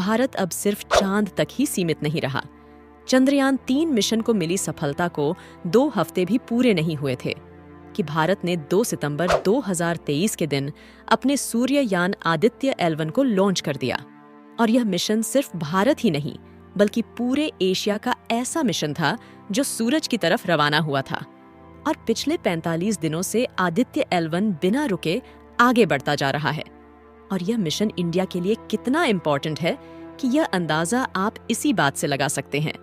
भारत अब सिर्फ चांद तक ही सीमित नहीं रहा। चंद्रयान-3 मिशन को मिली सफलता को 2 हफ्ते भी पूरे नहीं हुए थे कि भारत ने 2 सितंबर 2023 के दिन अपने सूर्ययान आदित्य L1 को लॉन्च कर दिया। और यह मिशन सिर्फ भारत ही नहीं बल्कि पूरे एशिया का ऐसा मिशन था जो सूरज की तरफ रवाना हुआ था। और पिछले 45 दिनों से आदित्य L1 बिना रुके आगे बढ़ता जा रहा है। और यह मिशन इंडिया के लिए कितना इम्पोर्टेंट है कि यह अंदाजा आप इसी बात से लगा सकते हैं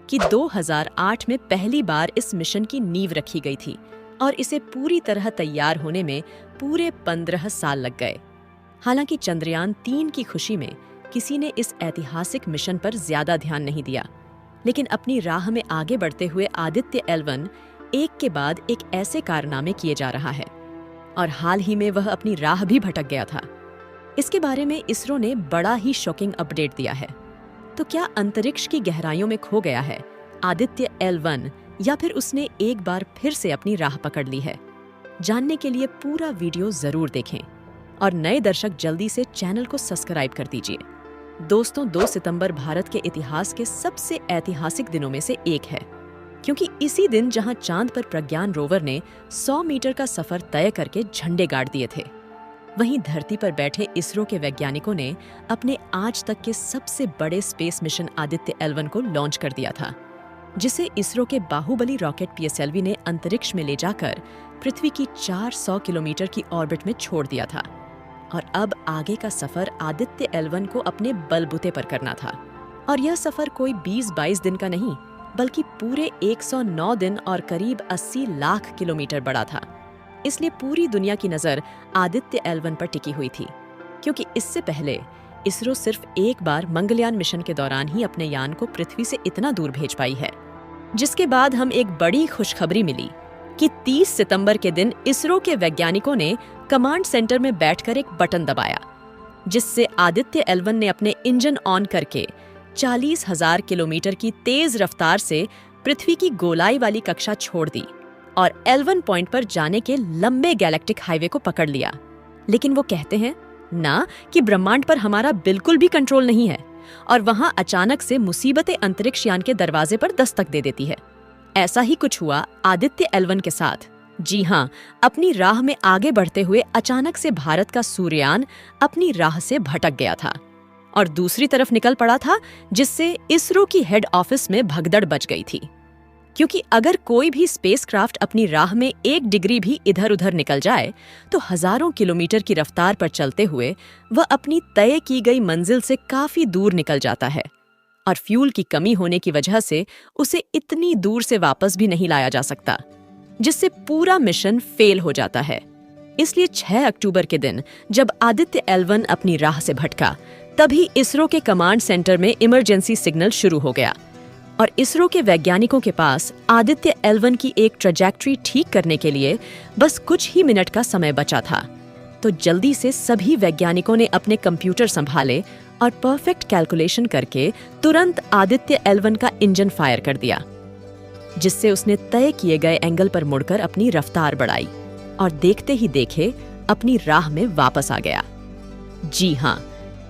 कि 2008 में पहली बार इस मिशन की नींव रखी गई थी और इसे पूरी तरह तैयार होने में पूरे 15 साल लग गए। हालांकि चंद्रयान-3 की खुशी में किसी ने इस ऐतिहासिक मिशन पर ज्यादा ध्यान नहीं दिया, लेकिन अपनी राह में आगे बढ़ते हुए आदित्य L1 एक के बाद एक ऐसे कारनामे किए जा रहा है और हाल ही में वह अपनी राह भी भटक गया था। इसके बारे में इसरो ने बड़ा ही शॉकिंग अपडेट दिया है। तो क्या अंतरिक्ष की गहराइयों में खो गया है आदित्य L1 या फिर उसने एक बार फिर से अपनी राह पकड़ ली है? जानने के लिए पूरा वीडियो जरूर देखें और नए दर्शक जल्दी से चैनल को सब्सक्राइब कर दीजिए। दोस्तों, 2 सितंबर भारत के इतिहास के सबसे ऐतिहासिक दिनों में से एक है, क्योंकि इसी दिन जहां चांद पर प्रज्ञान रोवर ने 100 मीटर का सफर तय करके झंडे गाड़ दिए थे, वहीं धरती पर बैठे इसरो के वैज्ञानिकों ने अपने आज तक के सबसे बड़े स्पेस मिशन आदित्य L1 को लॉन्च कर दिया था, जिसे इसरो के बाहुबली रॉकेट PSLV ने अंतरिक्ष में ले जाकर पृथ्वी की 400 किलोमीटर की ऑर्बिट में छोड़ दिया था। और अब आगे का सफर आदित्य L1 को अपने बलबूते पर करना था। और यह सफर कोई 20-22 दिन का नहीं बल्कि पूरे 109 दिन और करीब 80 लाख किलोमीटर बड़ा था। इसलिए पूरी दुनिया की नजर आदित्य L1 पर टिकी हुई थी, क्योंकि इससे पहले इसरो सिर्फ एक बार मंगलयान मिशन के दौरान ही अपने यान को पृथ्वी से इतना दूर भेज पाई है। जिसके बाद हम एक बड़ी खुशखबरी मिली कि 30 सितंबर के दिन इसरो के वैज्ञानिकों ने कमांड सेंटर में बैठकर एक बटन दबाया, जिससे आदित्य L1 ने अपने इंजन ऑन करके 40,000 किलोमीटर की तेज रफ्तार से पृथ्वी की गोलाई वाली कक्षा छोड़ दी और L1 पॉइंट पर जाने के लंबे गैलेक्टिक हाईवे को पकड़ लिया। लेकिन वो कहते हैं ना कि ब्रह्मांड पर हमारा बिल्कुल भी कंट्रोल नहीं है और वहां अचानक से मुसीबतें अंतरिक्ष यान के दरवाजे पर दस्तक दे देती है। ऐसा ही कुछ हुआ आदित्य L1 के साथ। जी हाँ, अपनी राह में आगे बढ़ते हुए अचानक से भारत का सूर्ययान अपनी राह से भटक गया था और दूसरी तरफ निकल पड़ा था, जिससे इसरो की हेड ऑफिस में भगदड़ मच गई थी। क्योंकि अगर कोई भी स्पेसक्राफ्ट अपनी राह में 1 डिग्री भी इधर उधर निकल जाए तो हजारों किलोमीटर की रफ्तार पर चलते हुए वह अपनी तय की गई मंजिल से काफी दूर निकल जाता है और फ्यूल की कमी होने की वजह से उसे इतनी दूर से वापस भी नहीं लाया जा सकता, जिससे पूरा मिशन फेल हो जाता है। इसलिए 6 अक्टूबर के दिन जब आदित्य L1 अपनी राह से भटका, तभी इसरो के कमांड सेंटर में इमरजेंसी सिग्नल शुरू हो गया और इसरो के वैज्ञानिकों के पास आदित्य L1 की एक ट्रैजेक्टरी ठीक करने के लिए बस कुछ ही मिनट का समय बचा था। तो जल्दी से सभी वैज्ञानिकों ने अपने कंप्यूटर संभाले और परफेक्ट कैलकुलेशन करके तुरंत आदित्य L1 का इंजन फायर कर दिया, जिससे उसने तय किए गए एंगल पर मुड़कर अपनी रफ्तार बढ़ाई और देखते ही देखे अपनी राह में वापस आ गया। जी हाँ,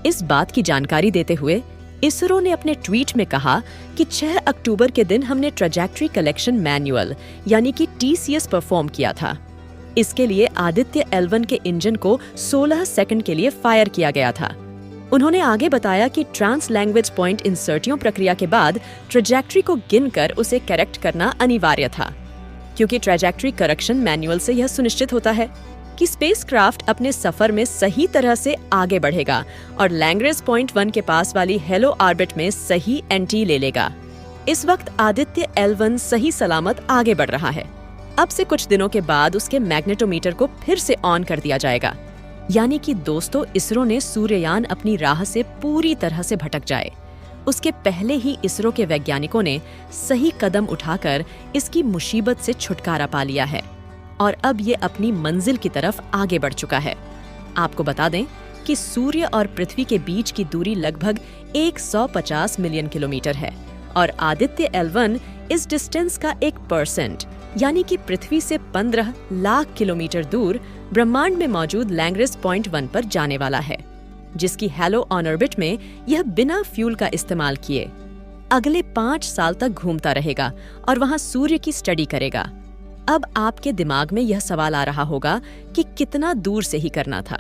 इस बात की जानकारी देते हुए इसरो ने अपने ट्वीट में कहा कि 6 अक्टूबर के दिन हमने ट्रैजेक्टरी कलेक्शन मैनुअल यानी कि TCS परफॉर्म किया था। इसके लिए आदित्य L1 के इंजन को 16 सेकंड के लिए फायर किया गया था। उन्होंने आगे बताया कि ट्रांस लैंग्वेज पॉइंट इंसर्टियों प्रक्रिया के बाद ट्रैजेक्टरी को गिनकर उसे करेक्ट करना अनिवार्य था, क्योंकि ट्रैजेक्टरी करेक्शन मैनुअल से यह सुनिश्चित होता है कि स्पेसक्राफ्ट अपने सफर में सही तरह से आगे बढ़ेगा और लैंग्रेज पॉइंट 1 के पास वाली हेलो ऑर्बिट में सही एंटी ले लेगा। इस वक्त आदित्य L1 सही सलामत आगे बढ़ रहा है। अब से कुछ दिनों के बाद उसके मैग्नेटोमीटर को फिर से ऑन कर दिया जाएगा, यानी कि दोस्तों, इसरो ने सूर्ययान अपनी राह से पूरी तरह से भटक जाए उसके पहले ही इसरो के वैज्ञानिकों ने सही कदम उठाकर इसकी मुसीबत से छुटकारा पा लिया है और अब ये अपनी मंजिल की तरफ आगे बढ़ चुका है। आपको बता दें कि सूर्य और पृथ्वी के बीच की दूरी लगभग 150 मिलियन किलोमीटर है और आदित्य L1 इस डिस्टेंस का 1% यानी कि पृथ्वी से 15 लाख किलोमीटर दूर ब्रह्मांड में मौजूद लैंग्रेज पॉइंट 1 पर जाने वाला है। जिसकी हैलो ऑन ऑर्बिट में यह बिना फ्यूल का इस्तेमाल किए अगले 5 साल तक घूमता रहेगा और वहां सूर्य की स्टडी करेगा। अब आपके दिमाग में यह सवाल आ रहा होगा कि कितना दूर से ही करना था।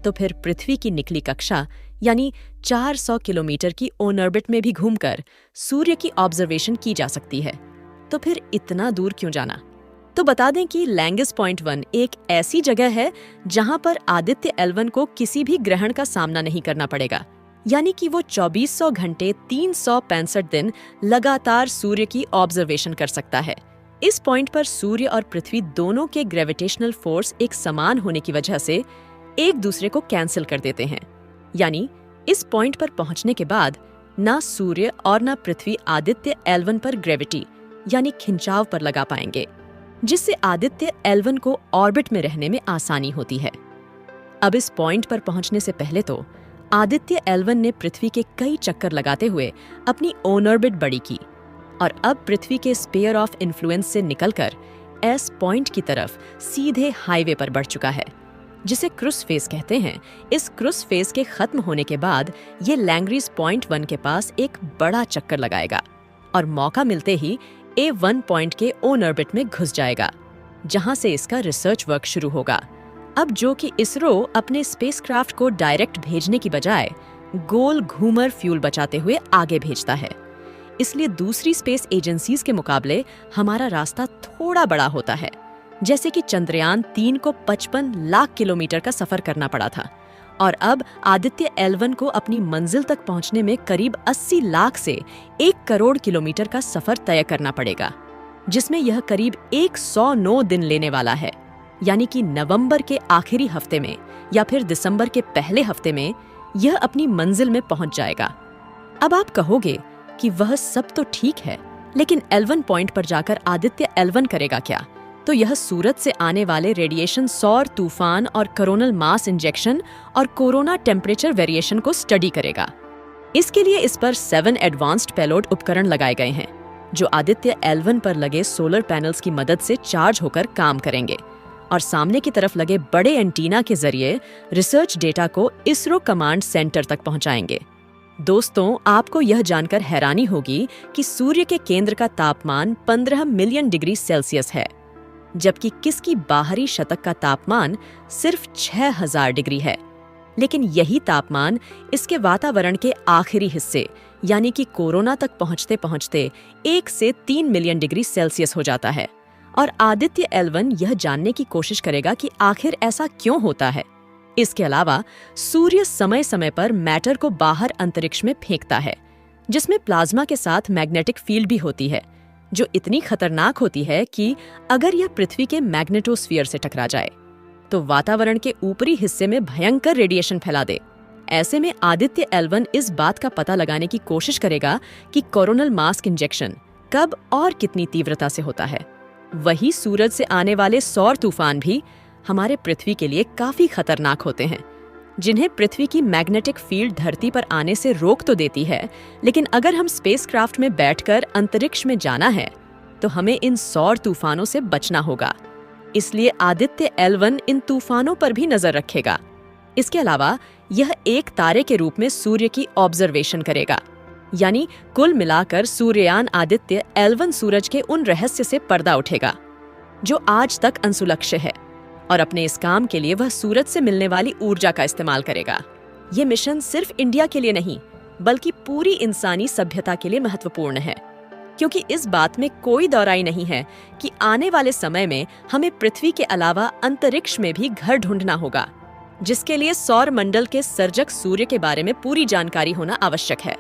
तो फिर पृथ्वी की निकली कक्षा यानी 400 किलोमीटर की ऑन ऑर्बिट में भी घूमकर सूर्य की ऑब्जर्वेशन की जा सकती है। तो फिर इतना दूर क्यों जाना? तो बता दें कि लैंगिस पॉइंट 1 एक ऐसी जगह है जहां पर आदित्य L1 को किसी भी ग्रहण का सामना नहीं करना पड़ेगा, यानी कि वो 2400 घंटे 365 दिन लगातार सूर्य की ऑब्जर्वेशन कर सकता है। इस पॉइंट पर सूर्य और पृथ्वी दोनों के ग्रेविटेशनल फोर्स एक समान होने की वजह से एक दूसरे को कैंसिल कर देते हैं। यानी इस पॉइंट पर पहुंचने के बाद ना सूर्य और ना पृथ्वी आदित्य L1 पर ग्रेविटी यानी खिंचाव पर लगा पाएंगे, जिससे आदित्य L1 को ऑर्बिट में रहने में आसानी होती है। अब इस पॉइंट पर पहुंचने से पहले तो आदित्य L1 ने पृथ्वी के कई चक्कर लगाते हुए अपनी ऑन ऑर्बिट बड़ी की और अब पृथ्वी के स्फीयर ऑफ इन्फ्लुएंस से निकलकर एस पॉइंट की तरफ सीधे हाईवे पर बढ़ चुका है, जिसे क्रूज फेज कहते हैं। इस क्रूज फेज के खत्म होने के बाद ये लैंग्रीज पॉइंट 1 के पास एक बड़ा चक्कर लगाएगा और मौका मिलते ही A1 पॉइंट के ऑन ऑर्बिट में घुस जाएगा, जहां से इसका रिसर्च वर्क शुरू होगा। अब जो कि इसरो अपने स्पेसक्राफ्ट को डायरेक्ट भेजने की बजाय गोल घूमर फ्यूल बचाते हुए आगे भेजता है। इसलिए दूसरी स्पेस एजेंसीज के मुकाबले हमारा रास्ता थोड़ा बड़ा होता है। जैसे कि चंद्रयान 3 को 55 लाख किलोमीटर का सफर करना पड़ा था और अब आदित्य L1 को अपनी मंजिल तक पहुंचने में करीब 80 लाख से 1 करोड़ किलोमीटर का सफर तय करना पड़ेगा, जिसमें यह करीब 109 दिन लेने वाला है। यानी कि नवंबर के आखिरी हफ्ते में या फिर दिसंबर के पहले हफ्ते में यह अपनी मंजिल में पहुंच जाएगा। अब आप कहोगे कि वह सब तो ठीक है, लेकिन L1 पॉइंट पर जाकर आदित्य L1 करेगा क्या? तो यह सूरज से आने वाले रेडिएशन, सौर तूफान और कोरोनल मास इंजेक्शन और कोरोना टेम्परेचर वेरिएशन को स्टडी करेगा। इसके लिए इस पर 7 एडवांस्ड पेलोड उपकरण लगाए गए हैं, जो आदित्य L1 पर लगे सोलर पैनल्स की मदद से चार्ज होकर काम करेंगे और सामने की तरफ लगे बड़े एंटीना के जरिए रिसर्च डेटा को इसरो कमांड सेंटर तक पहुंचाएंगे। दोस्तों, आपको यह जानकर हैरानी होगी कि सूर्य के केंद्र का तापमान 15 मिलियन डिग्री सेल्सियस है, जबकि किसकी बाहरी शतक का तापमान सिर्फ 6000 डिग्री है। लेकिन यही तापमान इसके वातावरण के आखिरी हिस्से यानी कि कोरोना तक पहुंचते पहुंचते 1 से 3 मिलियन डिग्री सेल्सियस हो जाता है। और आदित्य L1 यह जानने की कोशिश करेगा कि आखिर ऐसा क्यों होता है। इसके अलावा सूर्य समय समय पर मैटर को बाहर अंतरिक्ष में फेंकता है, जिसमें प्लाज्मा के साथ मैग्नेटिक फील्ड भी होती है, जो इतनी खतरनाक होती है कि अगर यह पृथ्वी के मैग्नेटोस्फीयर से टकरा जाए तो वातावरण के ऊपरी हिस्से में भयंकर रेडिएशन फैला दे। ऐसे में आदित्य L1 इस बात का पता लगाने की कोशिश करेगा कि कोरोनल मास इंजेक्शन कब और कितनी तीव्रता से होता है। वही सूरज से आने वाले सौर तूफान भी हमारे पृथ्वी के लिए काफी खतरनाक होते हैं, जिन्हें पृथ्वी की मैग्नेटिक फील्ड धरती पर आने से रोक तो देती है, लेकिन अगर हम स्पेसक्राफ्ट में बैठकर अंतरिक्ष में जाना है तो हमें इन सौर तूफानों से बचना होगा। इसलिए आदित्य L1 इन तूफानों पर भी नजर रखेगा। इसके अलावा यह एक तारे के रूप में सूर्य की ऑब्जर्वेशन करेगा। यानी कुल मिलाकर सूर्ययान आदित्य L1 सूरज के उन रहस्य से पर्दा उठेगा जो आज तक अनसुलक्ष्य है, और अपने इस काम के लिए वह सूरज से मिलने वाली ऊर्जा का इस्तेमाल करेगा। ये मिशन सिर्फ इंडिया के लिए नहीं, बल्कि पूरी इंसानी सभ्यता के लिए महत्वपूर्ण है, क्योंकि इस बात में कोई दौराई नहीं है कि आने वाले समय में हमें पृथ्वी के अलावा अंतरिक्ष में भी घर ढूंढना होगा, जिसके लिए सौर मंडल के सर्जक सूर्य के बारे में पूरी जानकारी होना आवश्यक है।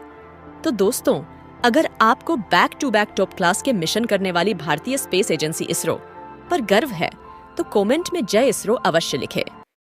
तो दोस्तों, अगर आपको back to back top class के मिशन करने वाली भारतीय स्पेस एजेंसी इसरो पर गर्व है तो कमेंट में जय इसरो अवश्य लिखें।